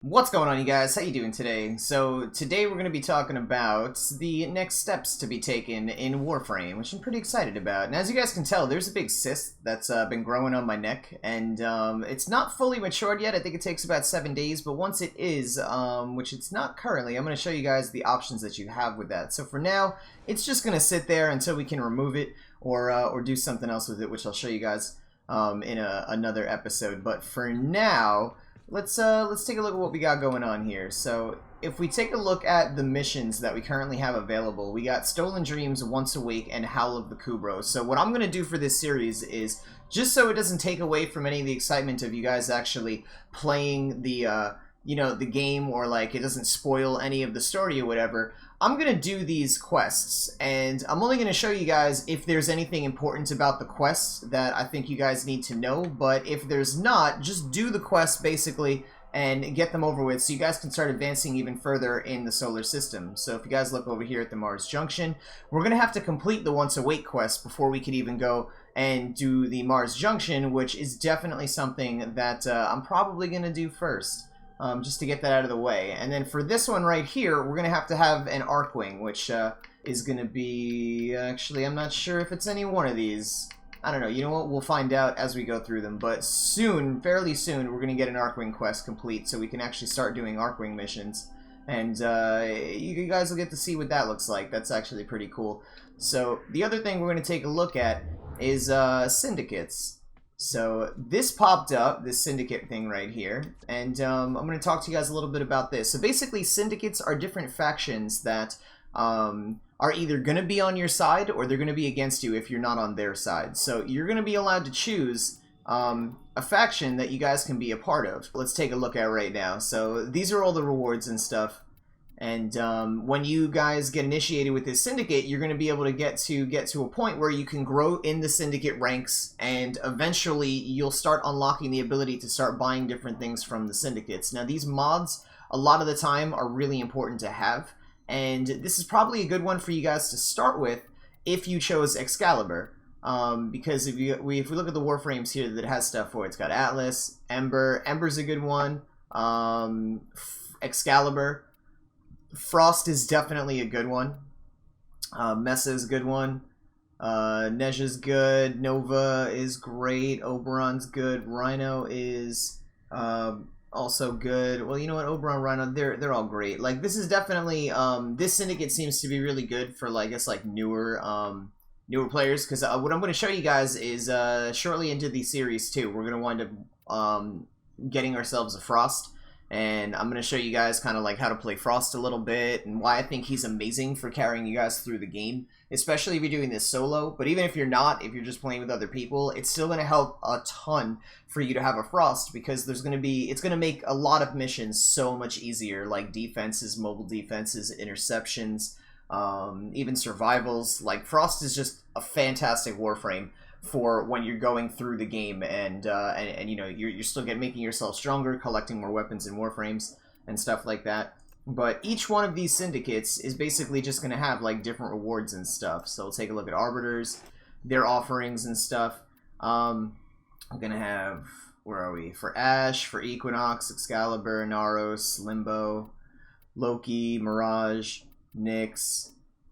What's going on, you guys? How you doing today? So today we're going to be talking about the next steps to be taken in Warframe, which I'm pretty excited about. And as you guys can tell, there's a big cyst that's been growing on my neck, and it's not fully matured yet. I think it takes about 7 days, but once it is, which it's not currently, I'm going to show you guys the options that you have with that. So for now, it's just going to sit there until we can remove it or do something else with it, which I'll show you guys in another episode. But for now, let's take a look at what we got going on here. So if we take a look at the missions that we currently have available, we got Stolen Dreams, Once Awake, and Howl of the Kubro. So what I'm going to do for this series is, just so it doesn't take away from any of the excitement of you guys actually playing the the game, or like it doesn't spoil any of the story or whatever, I'm going to do these quests, and I'm only going to show you guys if there's anything important about the quests that I think you guys need to know, but if there's not, just do the quests basically and get them over with so you guys can start advancing even further in the solar system. So if you guys look over here at the Mars Junction, we're going to have to complete the Once Awake quest before we could even go and do the Mars Junction, which is definitely something that I'm probably going to do first. Just to get that out of the way. And then for this one right here, we're going to have an Arcwing, which is going to be... Actually, I'm not sure if it's any one of these. I don't know. You know what? We'll find out as we go through them. But soon, fairly soon, we're going to get an Arcwing quest complete so we can actually start doing Arcwing missions. And you guys will get to see what that looks like. That's actually pretty cool. So the other thing we're going to take a look at is syndicates. So this popped up, this syndicate thing right here, and I'm going to talk to you guys a little bit about this. So basically, syndicates are different factions that are either going to be on your side or they're going to be against you if you're not on their side. So you're going to be allowed to choose a faction that you guys can be a part of. Let's take a look at right now. So these are all the rewards and stuff. And when you guys get initiated with this syndicate, you're going to be able to get to a point where you can grow in the syndicate ranks, and eventually you'll start unlocking the ability to start buying different things from the syndicates. Now, these mods, a lot of the time, are really important to have, and this is probably a good one for you guys to start with if you chose Excalibur. Because if we look at the Warframes here that it has stuff for, it's got Atlas, Ember. Ember's a good one. Excalibur. Frost is definitely a good one. Mesa is a good one. Neja's good. Nova is great. Oberon's good. Rhino is also good. Well, you know what? Oberon, Rhino, they're all great. Like, this is definitely this syndicate seems to be really good for, like, I guess, like newer players, because what I'm going to show you guys is shortly into the series too, we're going to wind up getting ourselves a Frost. And I'm going to show you guys kind of like how to play Frost a little bit, and why I think he's amazing for carrying you guys through the game, especially if you're doing this solo. But even if you're not, if you're just playing with other people, it's still going to help a ton for you to have a Frost, because it's going to make a lot of missions so much easier, like defenses, mobile defenses, interceptions, even survivals. Like, Frost is just a fantastic Warframe for when you're going through the game, and you know, you're still making yourself stronger, collecting more weapons and Warframes and stuff like that. But each one of these syndicates is basically just going to have like different rewards and stuff. So we'll take a look at Arbiters, their offerings and stuff. I'm going to have, where are we? For Ash, for Equinox, Excalibur, Naros, Limbo, Loki, Mirage, Nyx,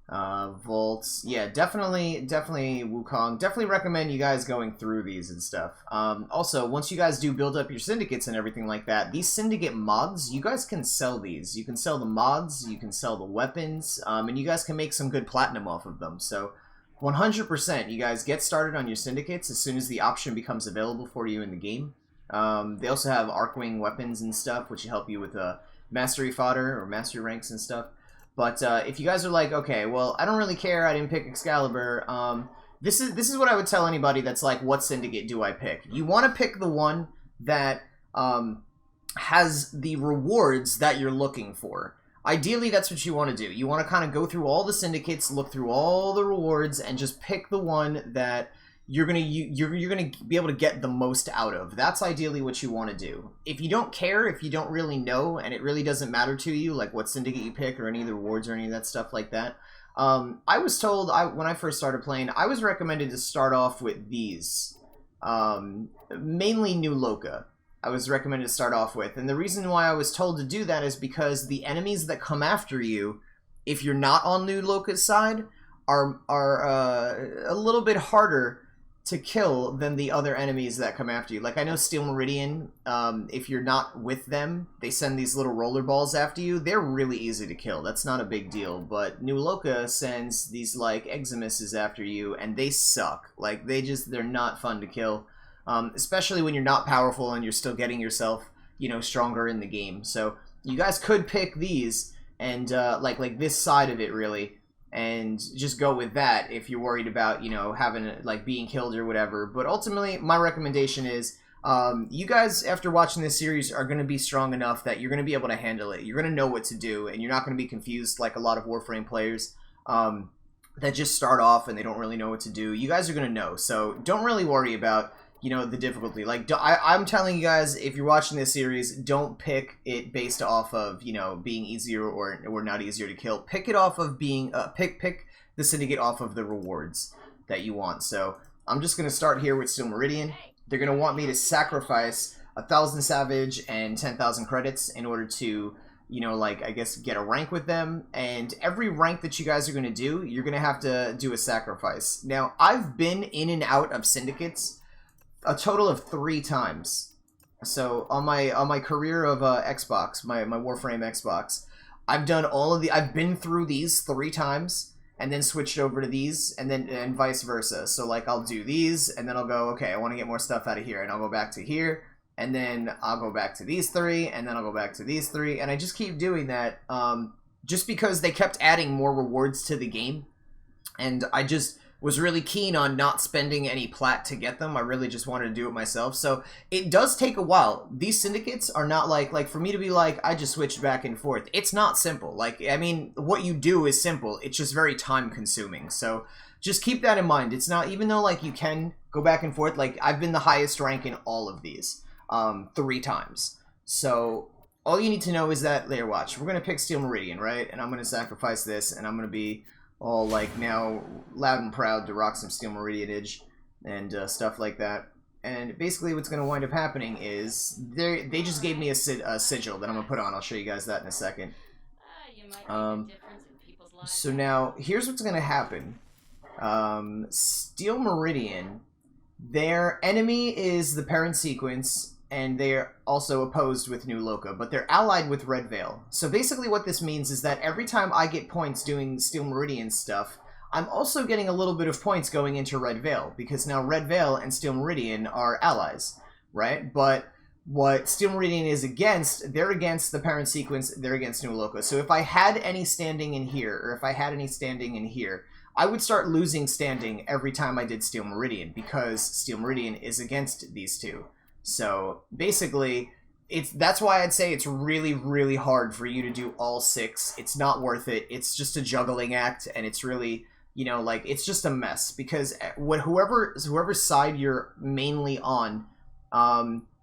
Volts. Yeah, definitely Wukong. Definitely recommend you guys going through these and stuff. Also, once you guys do build up your syndicates and everything like that, these syndicate mods, you guys can sell these. You can sell the mods, you can sell the weapons, and you guys can make some good platinum off of them. So 100% you guys get started on your syndicates as soon as the option becomes available for you in the game. They also have Arcwing weapons and stuff, which help you with mastery fodder or mastery ranks and stuff. But if you guys are like, okay, well, I don't really care, I didn't pick Excalibur, this is what I would tell anybody that's like, what syndicate do I pick? You want to pick the one that has the rewards that you're looking for. Ideally, that's what you want to do. You want to kind of go through all the syndicates, look through all the rewards, and just pick the one that you're gonna be able to get the most out of. That's ideally what you want to do. If you don't care, if you don't really know, and it really doesn't matter to you, like what syndicate you pick or any of the rewards or any of that stuff like that, I was told when I first started playing, I was recommended to start off with these, mainly New Loka. I was recommended to start off with. And the reason why I was told to do that is because the enemies that come after you, if you're not on New Loca's side, are a little bit harder to kill than the other enemies that come after you. Like, I know Steel Meridian, if you're not with them, they send these little roller balls after you. They're really easy to kill. That's not a big deal. But New Loca sends these, like, Eximuses after you, and they suck. Like, they're not fun to kill. Especially when you're not powerful and you're still getting yourself, you know, stronger in the game. So, you guys could pick these, and, like this side of it, really, and just go with that if you're worried about, you know, having, like, being killed or whatever. But ultimately, my recommendation is, you guys, after watching this series, are going to be strong enough that you're going to be able to handle it. You're going to know what to do, and you're not going to be confused like a lot of Warframe players that just start off and they don't really know what to do. You guys are going to know, so don't really worry about, you know, the difficulty. Like, I'm telling you guys, if you're watching this series, don't pick it based off of, you know, being easier or not easier to kill. Pick it off of being, pick the Syndicate off of the rewards that you want. So, I'm just going to start here with Steel Meridian. They're going to want me to sacrifice 1,000 Savage and 10,000 credits in order to, you know, like, I guess, get a rank with them. And every rank that you guys are going to do, you're going to have to do a sacrifice. Now, I've been in and out of Syndicates a total of 3 times. So on my career of Xbox, my Warframe Xbox, I've been through these 3 times and then switched over to these and vice versa. So, like, I'll do these and then I'll go, okay, I want to get more stuff out of here, and I'll go back to here, and then I'll go back to these 3, and then I'll go back to these 3, and I just keep doing that just because they kept adding more rewards to the game, and I just was really keen on not spending any plat to get them. I really just wanted to do it myself. So it does take a while. These syndicates are not like for me to be like, I just switched back and forth. It's not simple. Like, I mean, what you do is simple. It's just very time consuming. So just keep that in mind. It's not, even though, like, you can go back and forth, like, I've been the highest rank in all of these 3 times. So all you need to know is that, there, watch, we're going to pick Steel Meridian, right? And I'm going to sacrifice this, and I'm going to be all, like, now loud and proud to rock some Steel Meridianage and stuff like that. And basically what's going to wind up happening is they just gave me a sigil that I'm going to put on. I'll show you guys that in a second. So now, here's what's going to happen. Steel Meridian, their enemy is the parent sequence, and they're also opposed with New Loca, but they're allied with Red Veil. So basically what this means is that every time I get points doing Steel Meridian stuff, I'm also getting a little bit of points going into Red Veil, because now Red Veil and Steel Meridian are allies, right? But what Steel Meridian is against, they're against the parent sequence, they're against New Loca. So if I had any standing in here, or if I had any standing in here, I would start losing standing every time I did Steel Meridian, because Steel Meridian is against these two. So basically, that's why I'd say it's really, really hard for you to do all 6. It's not worth it. It's just a juggling act, and it's really, you know, like, it's just a mess, because whoever side you're mainly on,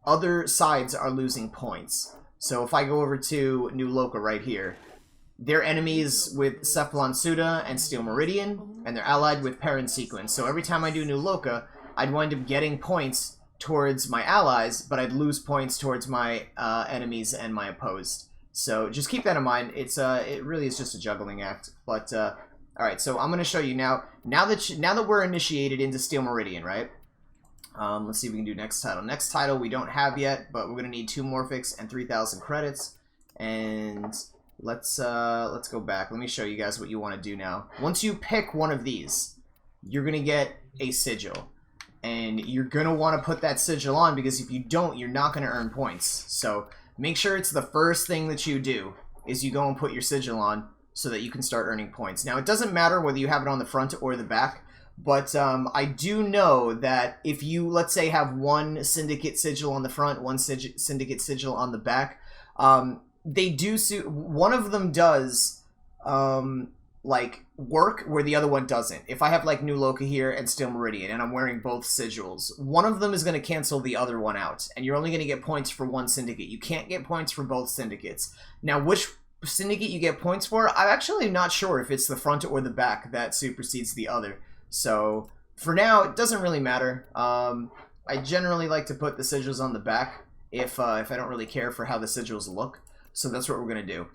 other sides are losing points. So if I go over to New Loca right here, they're enemies with CEPHALON Suda and Steel Meridian, and they're allied with Parent Sequence. So every time I do New Loca, I'd wind up getting points towards my allies, but I'd lose points towards my enemies and my opposed. So just keep that in mind. It really is just a juggling act. But all right, so I'm going to show you now that we're initiated into Steel Meridian, right? Let's see if we can do next title. Next title we don't have yet, but we're going to need 2 Morphics and 3,000 credits. And let's go back. Let me show you guys what you want to do now. Once you pick one of these, you're going to get a sigil. And you're going to want to put that sigil on, because if you don't, you're not going to earn points. So make sure it's the first thing that you do, is you go and put your sigil on so that you can start earning points. Now, it doesn't matter whether you have it on the front or the back, but I do know that if you, let's say, have one Syndicate sigil on the front, one Syndicate sigil on the back, they do one of them does like work where the other one doesn't. If I have like New Loca here and Steel Meridian and I'm wearing both sigils, one of them is going to cancel the other one out, and you're only going to get points for one syndicate. You can't get points for both syndicates. Now, which syndicate you get points for, I'm actually not sure if it's the front or the back that supersedes the other. So for now, it doesn't really matter. I generally like to put the sigils on the back. if I don't really care for how the sigils look. So that's what we're going to do.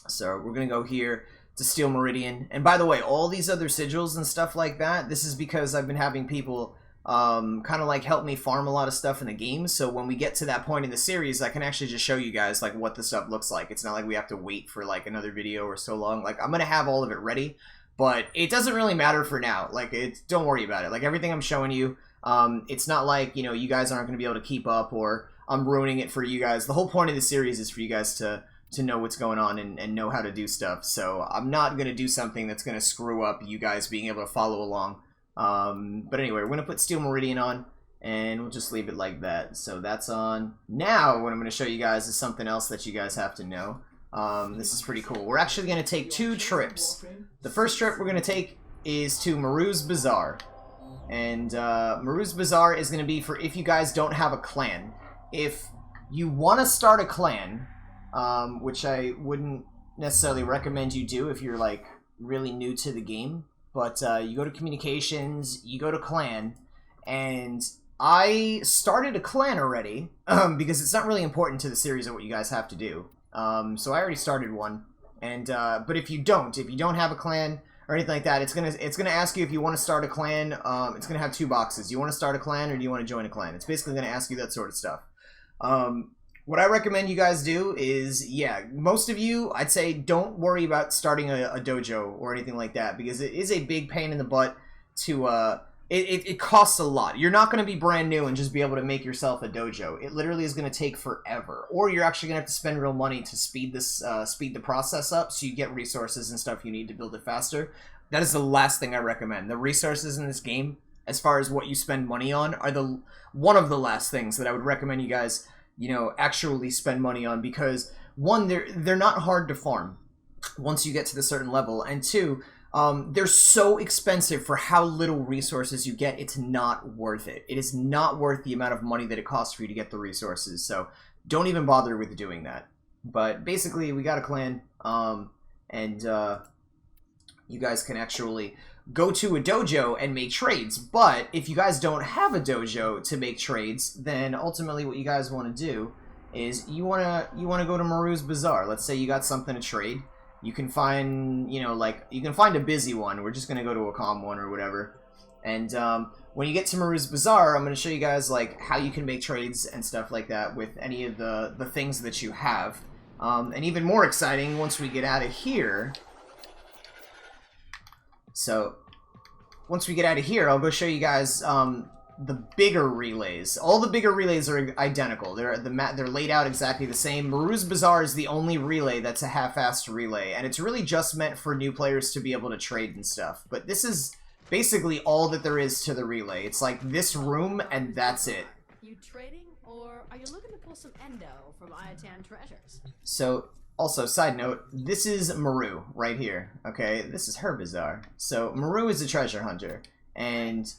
So we're going to go here to Steel Meridian. And by the way, all these other sigils and stuff like that, this is because I've been having people kind of like help me farm a lot of stuff in the game. So when we get to that point in the series, I can actually just show you guys like what the stuff looks like. It's not like we have to wait for like another video or so long. Like I'm going to have all of it ready, but it doesn't really matter for now. Like don't worry about it. Like everything I'm showing you, it's not like, you know, you guys aren't going to be able to keep up or I'm ruining it for you guys. The whole point of the series is for you guys to know what's going on and know how to do stuff. So I'm not going to do something that's going to screw up you guys being able to follow along. But anyway, we're going to put Steel Meridian on, and we'll just leave it like that. So that's on. Now, what I'm going to show you guys is something else that you guys have to know. This is pretty cool. We're actually going to take 2 trips. The first trip we're going to take is to Maru's Bazaar. And Maru's Bazaar is going to be for if you guys don't have a clan. If you want to start a clan, which I wouldn't necessarily recommend you do if you're like really new to the game, but you go to communications, you go to clan, and I started a clan already because it's not really important to the series of what you guys have to do. So I already started one, and but if you don't have a clan or anything like that, it's gonna ask you if you want to start a clan. It's gonna have 2 boxes. Do you want to start a clan or do you want to join a clan? It's basically gonna ask you that sort of stuff. What I recommend you guys do is, yeah, most of you, I'd say don't worry about starting a dojo or anything like that, because it is a big pain in the butt to, it costs a lot. You're not going to be brand new and just be able to make yourself a dojo. It literally is going to take forever. Or you're actually going to have to spend real money to speed the process up so you get resources and stuff you need to build it faster. That is the last thing I recommend. The resources in this game, as far as what you spend money on, are one of the last things that I would recommend you guys, you know, actually spend money on, because 1, they're not hard to farm once you get to the certain level, and 2, they're so expensive for how little resources you get. It's not worth it. It is not worth the amount of money that it costs for you to get the resources, so don't even bother with doing that. But basically, we got a clan, and you guys can actually go to a dojo and make trades. But if you guys don't have a dojo to make trades, then ultimately what you guys want to do is you want to go to Maru's Bazaar. Let's say you got something to trade. You can find, you know, like, you can find a busy one. We're just going to go to a calm one or whatever. And when you get to Maru's Bazaar, I'm going to show you guys like how you can make trades and stuff like that with any of the things that you have. And even more exciting, once we get out of here... So, once we get out of here, I'll go show you guys the bigger relays. All the bigger relays are identical. They're laid out exactly the same. Maru's Bazaar is the only relay that's a half-assed relay, and it's really just meant for new players to be able to trade and stuff. But this is basically all that there is to the relay. It's like this room, and that's it. You trading, or are you looking to pull some endo from Iatan treasures? So... Also, side note, this is Maru right here, okay? This is her bazaar. So, Maru is a treasure hunter, and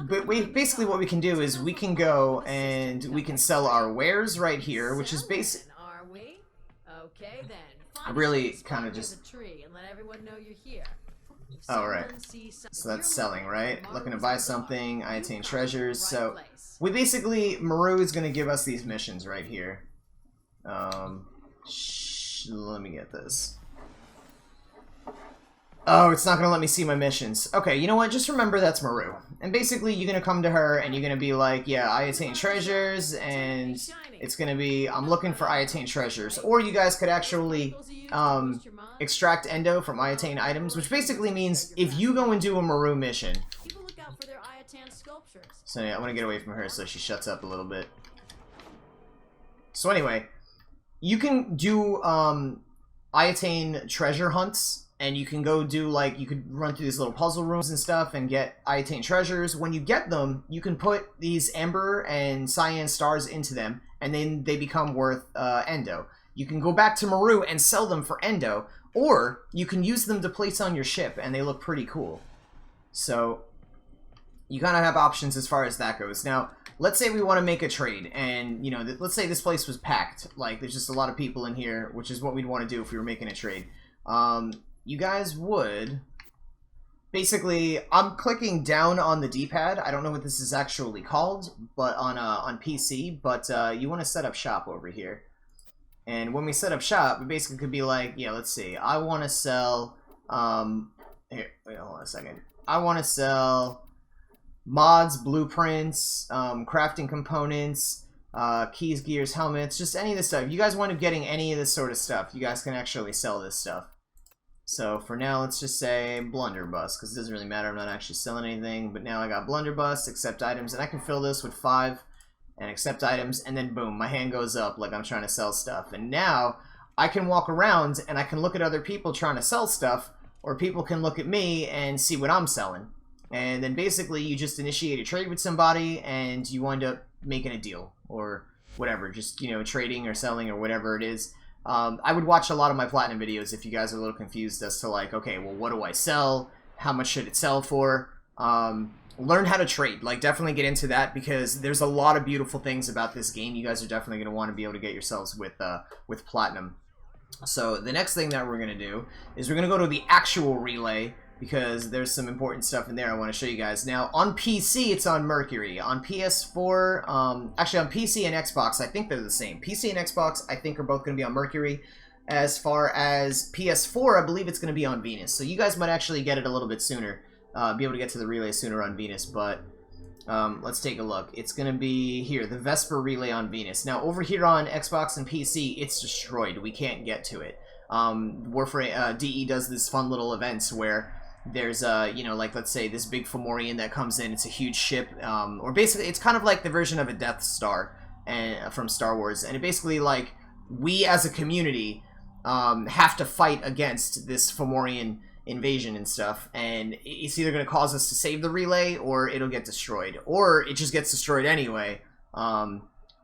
basically what we can do is we can go and we can sell our wares right here, which is basic. Are we? Okay then. I really kind of just... Oh, right. So that's selling, right? Looking to buy something, I attain treasures. So, we basically... Maru is going to give us these missions right here. Let me get this. Oh, it's not going to let me see my missions. Okay, you know what? Just remember that's Maru. And basically, you're going to come to her, and you're going to be like, yeah, I attain treasures, and it's going to be, I'm looking for I attain treasures. Or you guys could actually extract endo from I attain items, which basically means if you go and do a Maru mission... So yeah, I want to get away from her so she shuts up a little bit. So anyway... You can do, I attain treasure hunts, and you can go do, like, you could run through these little puzzle rooms and stuff and get I attain treasures. When you get them, you can put these ember and cyan stars into them, and then they become worth endo. You can go back to Maru and sell them for endo, or you can use them to place on your ship, and they look pretty cool. So, you kind of have options as far as that goes. Now, let's say we want to make a trade, and, you know, let's say this place was packed. Like, there's just a lot of people in here, which is what we'd want to do if we were making a trade. You guys would basically, I'm clicking down on the D-pad. I don't know what this is actually called, but on PC. But you want to set up shop over here. And when we set up shop, it basically could be like, yeah, let's see. I want to sell, here, wait, hold on a second. I want to sell mods, blueprints, crafting components, keys, gears, helmets, just any of this stuff. If you guys wind up getting any of this sort of stuff, you guys can actually sell this stuff. So for now, let's just say blunderbuss, because it doesn't really matter. I'm not actually selling anything, but now I got blunderbuss, accept items, and I can fill this with 5. And accept items, and then boom, my hand goes up like I'm trying to sell stuff. And now I can walk around and I can look at other people trying to sell stuff, or people can look at me and see what I'm selling. And then basically you just initiate a trade with somebody and you wind up making a deal or whatever, just, you know, trading or selling or whatever it is. I would watch a lot of my platinum videos if you guys are a little confused as to like, okay, well, what do I sell? How much should it sell for? Learn how to trade. Like, definitely get into that because there's a lot of beautiful things about this game. You guys are definitely going to want to be able to get yourselves with platinum. So the next thing that we're going to do is we're going to go to the actual relay because there's some important stuff in there I want to show you guys. Now, on PC, it's on Mercury. On PS4, actually on PC and Xbox, I think they're the same. PC and Xbox, I think, are both going to be on Mercury. As far as PS4, I believe it's going to be on Venus. So you guys might actually get it a little bit sooner. Be able to get to the relay sooner on Venus, but let's take a look. It's going to be here, the Vesper relay on Venus. Now, over here on Xbox and PC, it's destroyed. We can't get to it. Warframe, DE does this fun little events where there's, you know, like, let's say this big Fomorian that comes in. It's a huge ship, or basically, it's kind of like the version of a Death Star from Star Wars. And it basically, like, we as a community have to fight against this Fomorian invasion and stuff, and it's either going to cause us to save the relay or it'll get destroyed, or it just gets destroyed anyway,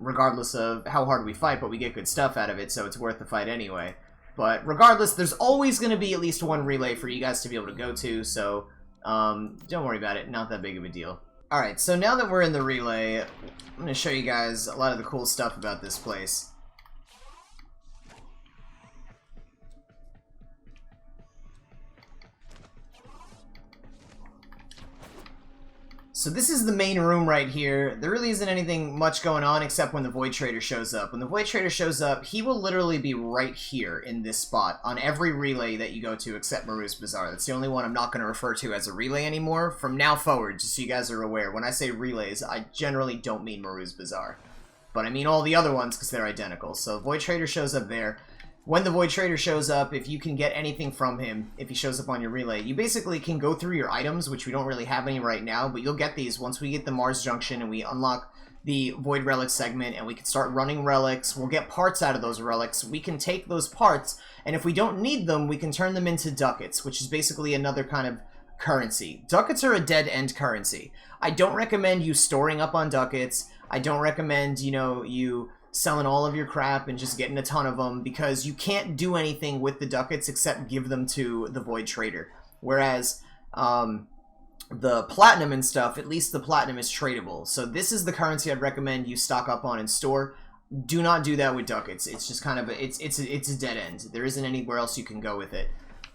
regardless of how hard we fight, but we get good stuff out of it, so it's worth the fight anyway. But regardless, there's always going to be at least one relay for you guys to be able to go to, so don't worry about it, not that big of a deal. Alright, so now that we're in the relay, I'm going to show you guys a lot of the cool stuff about this place. So this is the main room right here. There really isn't anything much going on except when the Void Trader shows up. When the Void Trader shows up, he will literally be right here in this spot on every relay that you go to except Maru's Bazaar. That's the only one I'm not going to refer to as a relay anymore from now forward, just so you guys are aware. When I say relays, I generally don't mean Maru's Bazaar. But I mean all the other ones because they're identical. So Void Trader shows up there. When the Void Trader shows up, if you can get anything from him, if he shows up on your relay, you basically can go through your items, which we don't really have any right now, but you'll get these once we get the Mars Junction and we unlock the Void Relic segment and we can start running relics. We'll get parts out of those relics. We can take those parts, and if we don't need them, we can turn them into ducats, which is basically another kind of currency. Ducats are a dead-end currency. I don't recommend you storing up on ducats. I don't recommend, you know, you selling all of your crap and just getting a ton of them, because you can't do anything with the ducats except give them to the Void Trader. Whereas the platinum and stuff, at least the platinum is tradable. So this is the currency I'd recommend you stock up on and store. Do not do that with ducats. It's just kind of it's a dead end. There isn't anywhere else you can go with it.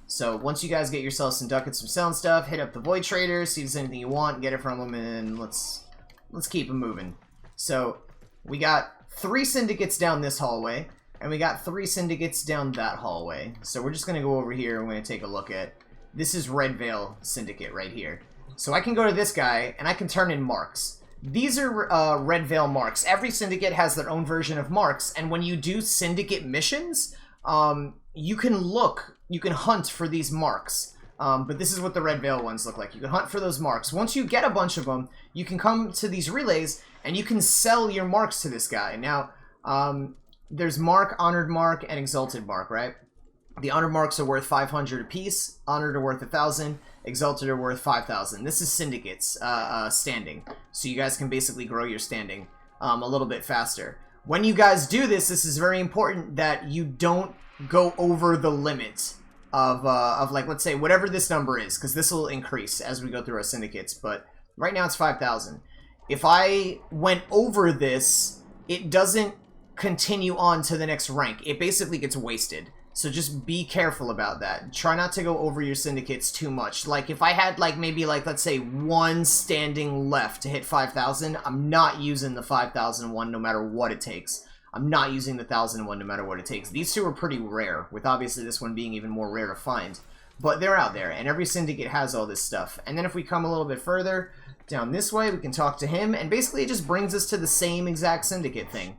So once you guys get yourselves some ducats from selling stuff, hit up the Void Trader, see if there's anything you want, get it from them, and let's keep them moving. So we got 3 syndicates down this hallway, and we got 3 syndicates down that hallway. So we're just going to go over here and we're going to take a look at... This is Red Veil Syndicate right here. So I can go to this guy, and I can turn in marks. These are Red Veil marks. Every syndicate has their own version of marks, and when you do syndicate missions, you can hunt for these marks. But this is what the Red Veil ones look like. You can hunt for those marks. Once you get a bunch of them, you can come to these relays, and you can sell your marks to this guy. Now, there's Mark, Honored Mark, and Exalted Mark, right? The Honored Marks are worth 500 apiece, Honored are worth 1,000, Exalted are worth 5,000. This is Syndicates standing, so you guys can basically grow your standing a little bit faster. When you guys do this, this is very important that you don't go over the limit of like, let's say, whatever this number is, because this will increase as we go through our syndicates, but right now it's 5,000. If I went over this, it doesn't continue on to the next rank. It basically gets wasted. So just be careful about that. Try not to go over your syndicates too much. Like, if I had, like, maybe, like, let's say one standing left to hit 5,000, I'm not using the 5,001 no matter what it takes. I'm not using the 1,001 no matter what it takes. These two are pretty rare, with obviously this one being even more rare to find. But they're out there, and every syndicate has all this stuff. And then if we come a little bit further down this way, we can talk to him, and basically it just brings us to the same exact syndicate thing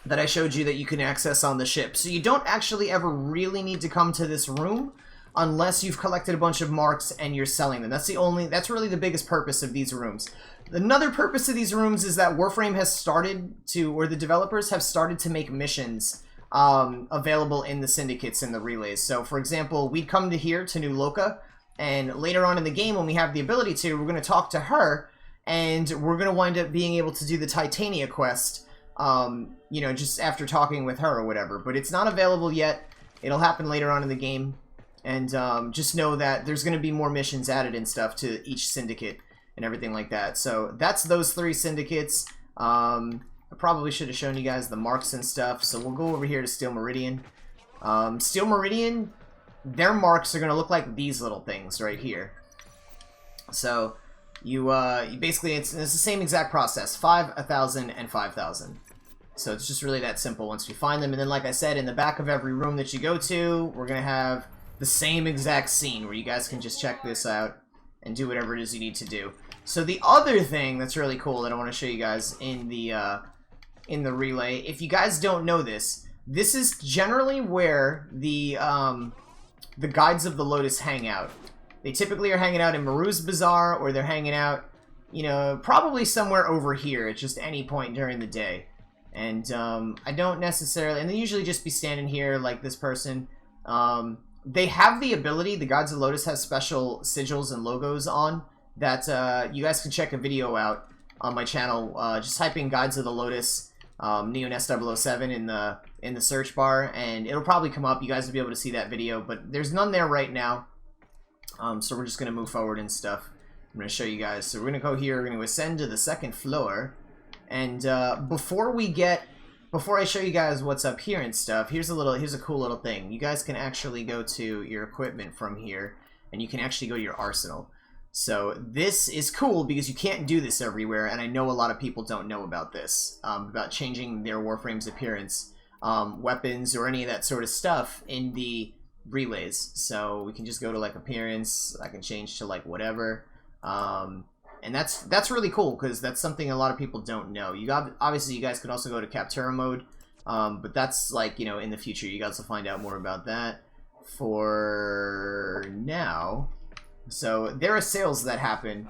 that I showed you that you can access on the ship. So you don't actually ever really need to come to this room unless you've collected a bunch of marks and you're selling them. That's really the biggest purpose of these rooms. Another purpose of these rooms is that Warframe has started to, or the developers have started to make missions available in the syndicates and the relays. So for example, we'd come to here to New Loka, and later on in the game when we have the ability to, we're going to talk to her, and we're going to wind up being able to do the Titania quest, you know, just after talking with her or whatever. But it's not available yet. It'll happen later on in the game. And just know that there's going to be more missions added and stuff to each syndicate and everything like that. So that's those 3 syndicates. I probably should have shown you guys the marks and stuff. So we'll go over here to Steel Meridian. Steel Meridian, their marks are going to look like these little things right here. So you basically, it's the same exact process. 5, 1,000, and 5,000. So it's just really that simple once we find them. And then, like I said, in the back of every room that you go to, we're going to have the same exact scene where you guys can just check this out and do whatever it is you need to do. So the other thing that's really cool that I want to show you guys in the relay, if you guys don't know this, this is generally where the Guides of the Lotus hang out. They typically are hanging out in Maru's Bazaar, or they're hanging out, you know, probably somewhere over here at just any point during the day. And I don't necessarily, and they usually just be standing here like this person. They have the ability, the Guides of the Lotus has special sigils and logos on that you guys can check a video out on my channel. Just type in Guides of the Lotus, Neonest007 in the search bar, and it'll probably come up. You guys will be able to see that video, but there's none there right now. So we're just going to move forward and stuff. I'm going to show you guys. So we're going to go here, we're going to ascend to the 2nd floor. And before I show you guys what's up here and stuff, here's a cool little thing. You guys can actually go to your equipment from here, and you can actually go to your arsenal. So this is cool because you can't do this everywhere, and I know a lot of people don't know about this, about changing their Warframe's appearance, weapons, or any of that sort of stuff in the relays. So we can just go to like appearance, I can change to like whatever. And that's really cool because that's something a lot of people don't know. Obviously you guys can also go to Captura mode, but that's like, you know, in the future you guys will find out more about that. For now, so there are sales that happen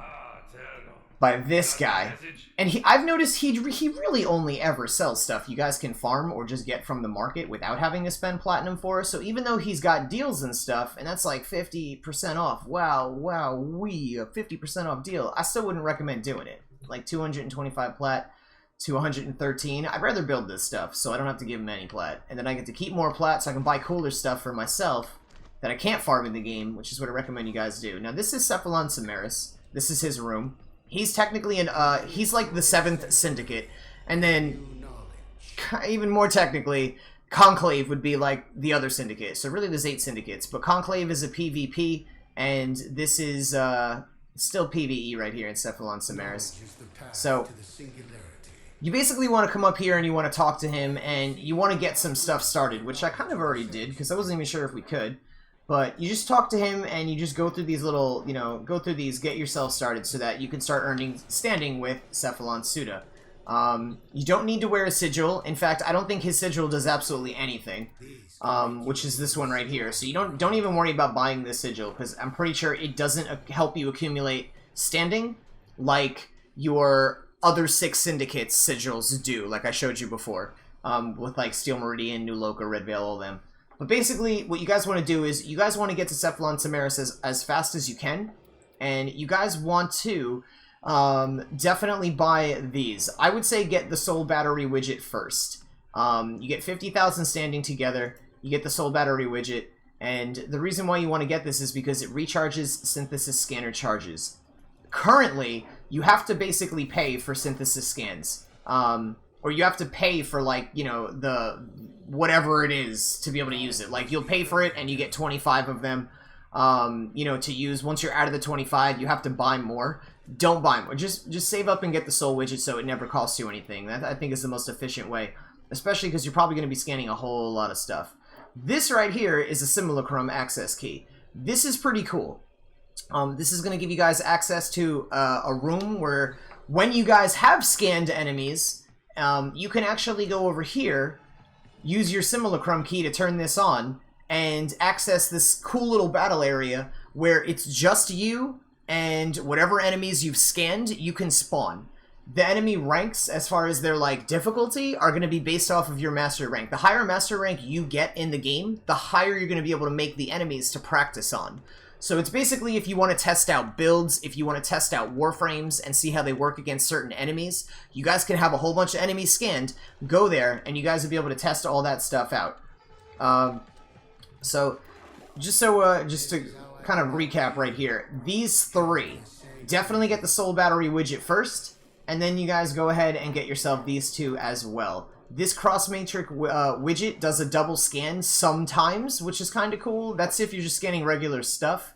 by this guy, and I've noticed he really only ever sells stuff you guys can farm or just get from the market without having to spend platinum for. So even though he's got deals and stuff, and that's like 50% off, wow, a 50% off deal, I still wouldn't recommend doing it. Like 225 plat to 113, I'd rather build this stuff so I don't have to give him any plat, and then I get to keep more plat so I can buy cooler stuff for myself that I can't farm in the game, which is what I recommend you guys do. Now this is SYNDICATES SIMARIS. This is his room. He's technically he's like the 7th syndicate, and then even more technically, Conclave would be like the other syndicate. So really there's 8 syndicates, but Conclave is a PvP, and this is still PvE right here in SYNDICATES SIMARIS. So you basically want to come up here and you want to talk to him, and you want to get some stuff started, which I kind of already did because I wasn't even sure if we could. But you just talk to him, and you just go through these little, you know, get yourself started so that you can start earning standing with Cephalon Suda. You don't need to wear a sigil. In fact, I don't think his sigil does absolutely anything, which is this one right here. So you don't even worry about buying this sigil, because I'm pretty sure it doesn't help you accumulate standing like your other 6 syndicates sigils do, like I showed you before, with like Steel Meridian, New Loka, Red Veil, all them. But basically, what you guys want to do is, you guys want to get to Cephalon Simaris as fast as you can, and you guys want to definitely buy these. I would say get the Soul Battery widget first. You get 50,000 standing together, you get the Soul Battery widget, and the reason why you want to get this is because it recharges Synthesis Scanner charges. Currently, you have to basically pay for Synthesis scans. Or you have to pay for, like, you know, whatever it is to be able to use it. Like, you'll pay for it, and you get 25 of them, you know, to use. Once you're out of the 25, you have to buy more. Don't buy more. Just save up and get the soul widget so it never costs you anything. That, I think, is the most efficient way, especially because you're probably going to be scanning a whole lot of stuff. This right here is a simulacrum access key. This is pretty cool. This is going to give you guys access to a room where, when you guys have scanned enemies, you can actually go over here, use your simulacrum key to turn this on, and access this cool little battle area where it's just you and whatever enemies you've scanned, you can spawn. The enemy ranks, as far as their, like, difficulty, are going to be based off of your master rank. The higher master rank you get in the game, the higher you're going to be able to make the enemies to practice on. So it's basically, if you want to test out builds, if you want to test out warframes and see how they work against certain enemies, you guys can have a whole bunch of enemies scanned, go there, and you guys will be able to test all that stuff out. So just to kind of recap right here, these three, definitely get the soul battery widget first, and then you guys go ahead and get yourself these two as well. This cross matrix widget does a double scan sometimes, which is kind of cool. That's if you're just scanning regular stuff.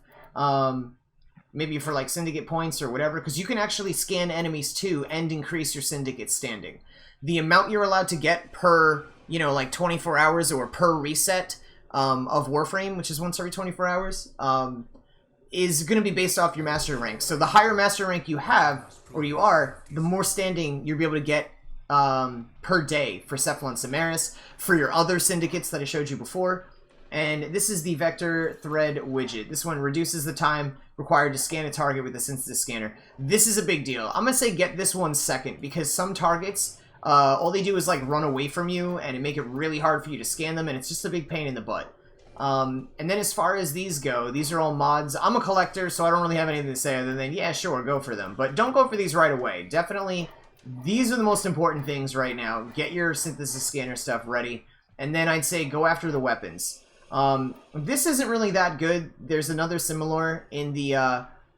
Maybe for like syndicate points or whatever, because you can actually scan enemies too and increase your syndicate standing. The amount you're allowed to get per, you know, like 24 hours or per reset of Warframe, which is once every 24 hours, is going to be based off your master rank. So the higher master rank you have, or you are, the more standing you'll be able to get per day for SYPHALON SIMARIS, for your other syndicates that I showed you before. And this is the vector thread widget. This one reduces the time required to scan a target with a synthesis scanner. This is a big deal. I'm going to say get this one second, because some targets, all they do is like run away from you, and it make it really hard for you to scan them, and it's just a big pain in the butt. And then as far as these go, these are all mods. I'm a collector, so I don't really have anything to say other than, yeah, sure, go for them. But don't go for these right away. Definitely, these are the most important things right now. Get your synthesis scanner stuff ready, and then I'd say go after the weapons. This isn't really that good. There's another similar in the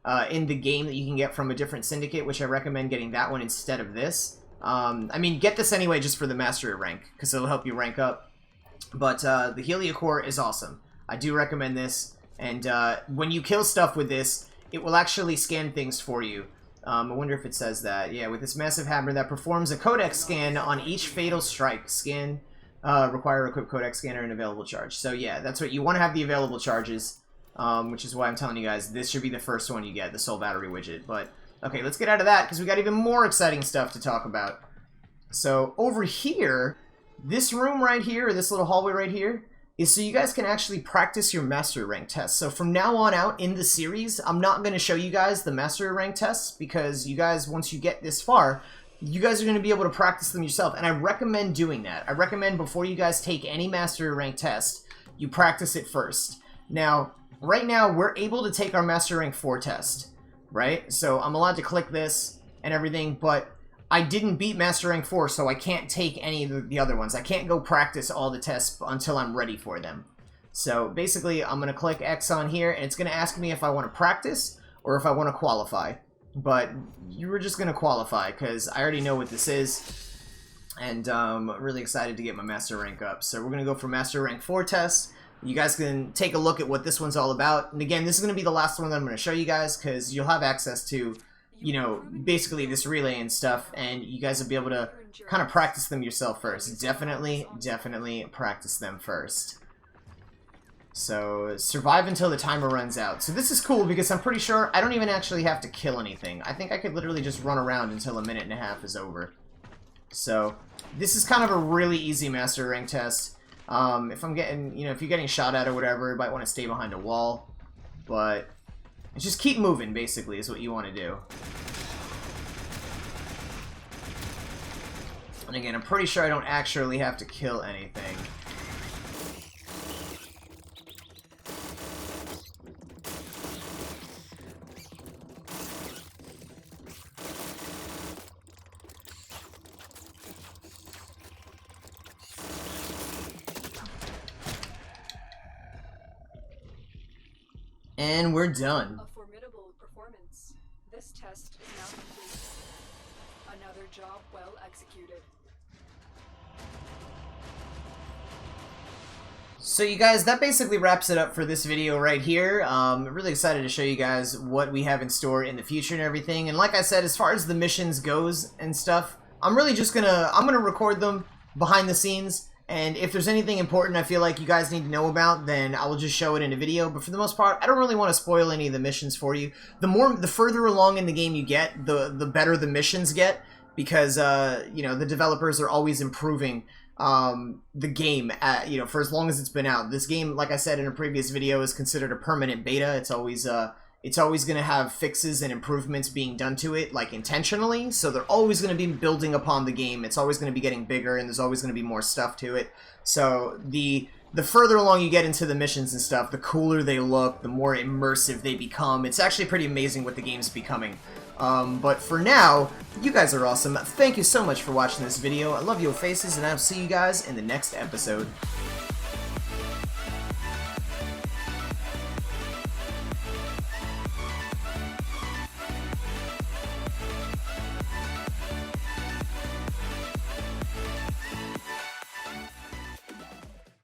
game that you can get from a different syndicate, which I recommend getting that one instead of this. I mean, get this anyway just for the mastery rank, because it'll help you rank up. But the Heliocore is awesome. I do recommend this, and when you kill stuff with this, it will actually scan things for you. I wonder if it says that. Yeah, with this massive hammer that performs a codex scan on each fatal strike. Scan require equipped codex scanner and available charge. So yeah, that's what you want to have, the available charges, which is why I'm telling you guys this should be the first one you get, the soul battery widget. But okay, let's get out of that, because we got even more exciting stuff to talk about. So over here, this room right here, or this little hallway right here, is so you guys can actually practice your master rank tests. So from now on out in the series, I'm not going to show you guys the master rank tests, because you guys, once you get this far, you guys are going to be able to practice them yourself, and I recommend doing that. I recommend before you guys take any master rank test, you practice it first. Now, right now, we're able to take our master rank 4 test, right? So I'm allowed to click this and everything, but I didn't beat master rank 4, so I can't take any of the other ones. I can't go practice all the tests until I'm ready for them. So basically, I'm going to click X on here, and it's going to ask me if I want to practice or if I want to qualify. But you were just going to qualify, because I already know what this is, and I'm really excited to get my master rank up. So we're going to go for master rank 4 tests. You guys can take a look at what this one's all about. And again, this is going to be the last one that I'm going to show you guys, because you'll have access to, you know, basically this relay and stuff, and you guys will be able to kind of practice them yourself first. Definitely practice them first. So, survive until the timer runs out. So this is cool, because I'm pretty sure I don't even actually have to kill anything. I think I could literally just run around until a minute and a half is over. So, this is kind of a really easy master rank test. If I'm getting, you know, if you're getting shot at or whatever, you might want to stay behind a wall. But just keep moving, basically, is what you want to do. And again, I'm pretty sure I don't actually have to kill anything. And we're done. A formidable performance. This test is now complete. Another job well executed. So you guys, that basically wraps it up for this video right here. Really excited to show you guys what we have in store in the future and everything. And like I said, as far as the missions goes and stuff, I'm really just I'm gonna record them behind the scenes. And if there's anything important I feel like you guys need to know about, then I will just show it in a video. But for the most part, I don't really want to spoil any of the missions for you. The further along in the game you get, the better the missions get, because you know, the developers are always improving the game, you know, for as long as it's been out. This game, like I said in a previous video, is considered a permanent beta. It's always going to have fixes and improvements being done to it, like intentionally. So they're always going to be building upon the game. It's always going to be getting bigger, and there's always going to be more stuff to it. So the further along you get into the missions and stuff, the cooler they look, the more immersive they become. It's actually pretty amazing what the game's becoming. But for now, you guys are awesome. Thank you so much for watching this video. I love your faces, and I'll see you guys in the next episode.